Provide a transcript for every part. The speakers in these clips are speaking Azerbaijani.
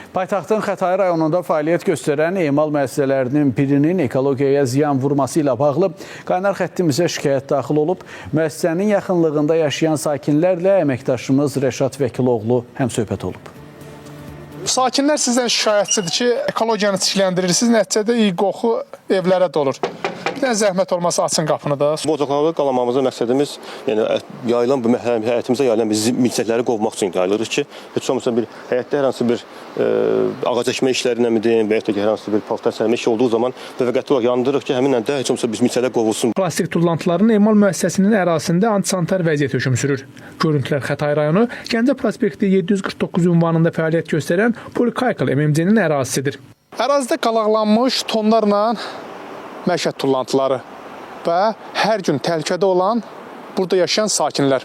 Paytaxtın Xətai rayonunda fəaliyyət göstərən emal müəssisələrinin birinin ekologiyaya ziyan vurması ilə bağlı qaynar xəttimizə şikayət daxil olub. Müəssisənin yaxınlığında yaşayan sakinlərlə əməkdaşımız Rəşad Vəkiloğlu həmsöhbət olub. Sakinlər sizdən şikayətçidir ki, ekologiyanı çirkləndirirsiniz, nəticədə iyi qoxu evlərə dolur. Bir dənə zəhmət olmasa açın qapını da. Bu ocaqlarda qalamamızın məqsədimiz, yəni yayılan bu həyətimizə yayılan biz milçəkləri qovmaq üçün yayılırıq ki, heç olmasa bir həyətdə hər hansı bir ağac əkmə işlərinə mi deyim, və ya da ki, hər hansı bir paltar sərmə işi olduğu zaman müvəqqəti olaraq yandırırıq ki, həminlə də heç olmasa biz milçəklər qovulsun. Plastik tullantıların emal müəssisəsinin ərazisində antisanitar vəziyyət hökm sürür. Görüntülər Xətai rayonu Gəncə prospekti 749 ünvanında fəaliyyət göstərən Polycycle MMC-nin ərazisidir. Ərazidə qalaqlanmış tonlarla məişət tullantıları və hər gün təhlükədə olan burada yaşayan sakinlər.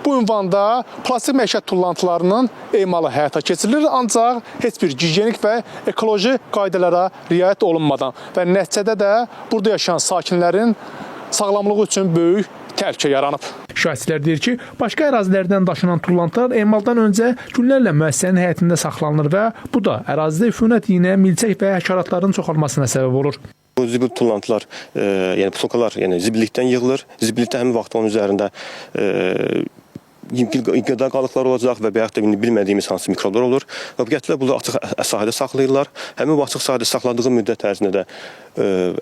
Bu ünvanda plastik məişət tullantılarının emalı həyata keçirilir, ancaq heç bir gigiyenik və ekoloji qaydalara riayət olunmadan və nəticədə də burada yaşayan sakinlərin sağlamlığı üçün böyük təhlükə yaranıb. Şahidlər deyir ki, başqa ərazilərdən daşınan tullantılar emaldan öncə günlərlə müəssisənin həyətində saxlanılır və bu da ərazidə üfunət, iynə, milçək və həşəratların çoxalmasına səbəb olur. Bu zibil tullantılar, yəni pulkalar, yəni zibillikdən yığılır. Zibillikdə həmin vaxt onun üzərində qida qalıqları olacaq və yaxud da bilmədiyimiz hansı mikroblar olur. Və bu gətirilər bunu açıq sahədə saxlayırlar. Həmin bu açıq sahədə saxladığı müddət ərzində də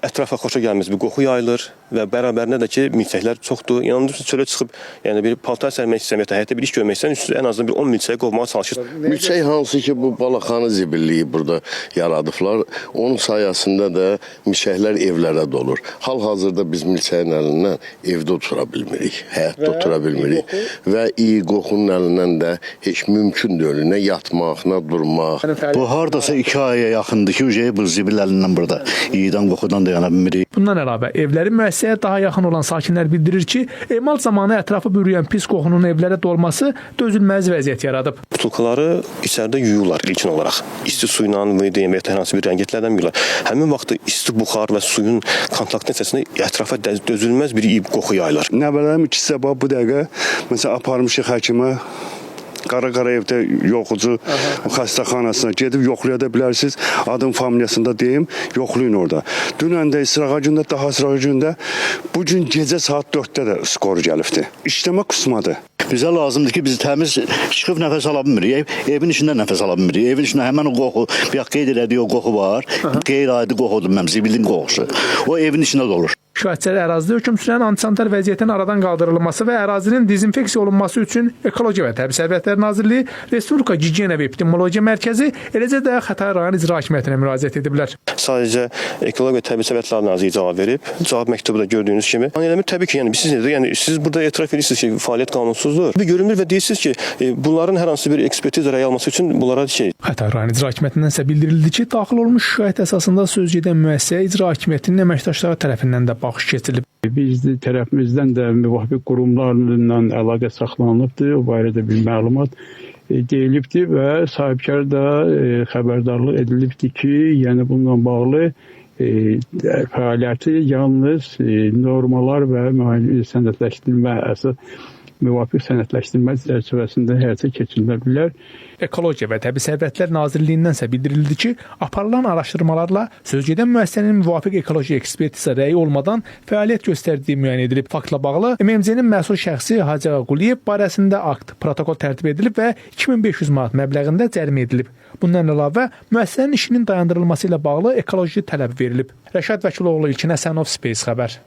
ətrafa xoşa gəlməz bir qoxu yayılır və bərabərində də ki, milçəklər çoxdur. İnanılmaz çölə çıxıb, yəni bir paltar sərmək istəməkdə, həyətdə bir iş görmək istəyən ən azından bir 10 milçəyi qovmağa çalışır. Milçək hansı ki, bu balaxanı zibilliyi burada yaradıblar. Onun sayəsində də milçəklər evlərə dolur. Hal-hazırda biz milçəyin əlindən evdə otura bilmirik, həyətdə otura bilmirik və iyi qoxunun əlindən də heç mümkün deyil, nə yatmaq, nə durmaq. Bu hardasa 2 aya yaxındır ki, bu zibil əlindən burada iyidən qoxudan da yana bilmirik. Bundan əlavə, evlərin müəssisəyə daha yaxın olan sakinlər bildirir ki, emal zamanı ətrafı bürüyən pis qoxunun evlərə dolması dözülməz vəziyyət yaradıb. Butulkaları içəridə yuyurlar ilkin olaraq. İsti suyla, deyim, və ya hər hansı bir rəngətlərdən yuyurlar. Həmin vaxtda isti buxar və suyun kontakt nəticəsində ətrafa dözülməz bir qoxu yayılır. Nəvələrim ikisi də bu dəqiqə, məsələn, aparmışıq həkimə, Qara evdə yoxucu xəstəxanasına gedib yoxlaya da bilərsiniz. Adım familiyasında deyim, yoxlayın orada. Dünən də sırağa gündə, daha sırağa gündə bu gün gecə saat 4-də də skor gəlibdi. İşləmə qusmadır. Bizə lazımdır ki, biz təmiz çıxıb nəfəs ala bilmirik, evin içində nəfəs ala bilmirik. Evin içində həmən o qoxu, bir qeyd elədiyi o qoxu var, qeyri-adi qoxudur, zibilin qoxusu. O evin içində də olur. Şahidlər ərazidə hökm sürən antisanitar vəziyyətin aradan qaldırılması və ərazinin dezinfeksiya olunması üçün Ekologiya və Təbii Sərvətlər Nazirliyi, Respublika Gigiyena və Epidemiologiya Mərkəzi, eləcə də Xətai rayon icra hakimiyyətinə müraciət ediblər. Sadəcə Ekologiya və Təbii Sərvətlər Nazirliyi cavab verib. Cavab məktubu da gördüyünüz kimi. Təbii ki, siz burada etiraf edirsiniz ki, fəaliyyət qanunsuzdur. Görünür və deyirsiniz ki, bunların hər hansı bir ekspertiza rəyi alması üçün bunlara Xətai rayon icra hakimiyyətindən isə bildirildi ki, daxil olmuş şikayət əsasında söz gedən müəssisəyə icra hakimiyyətinin əməkdaşları tərəfindən də baxış keçirilib. Biz tərəfimizdən də müvafiq qurumlarla əlaqə saxlanılıbdır, o barədə bir məlumat deyilibdir və sahibkar da xəbərdarlıq edilibdir ki, yəni bununla bağlı fəaliyyəti yalnız normalar və sənədləşdirmə müvafiq sənədləşdirmə çərçivəsində həyata keçirilə bilər. Ekologiya və Təbii Sərvətlər Nazirliyindən isə bildirildi ki, aparılan araşdırmalarla sözgedən müəssisənin müvafiq ekoloji ekspertiza rəyi olmadan fəaliyyət göstərdiyi müəyyən edilib. Faktla bağlı MMC-nin məsul şəxsi Hacı Quliyev barəsində akt, protokol tərtib edilib və 2500 manat məbləğində cərimə edilib. Bundan əlavə, müəssisənin işinin dayandırılması ilə bağlı ekoloji tələb verilib. Rəşad Vəkiloğlu, İlkin Həsənov, Space xəbər.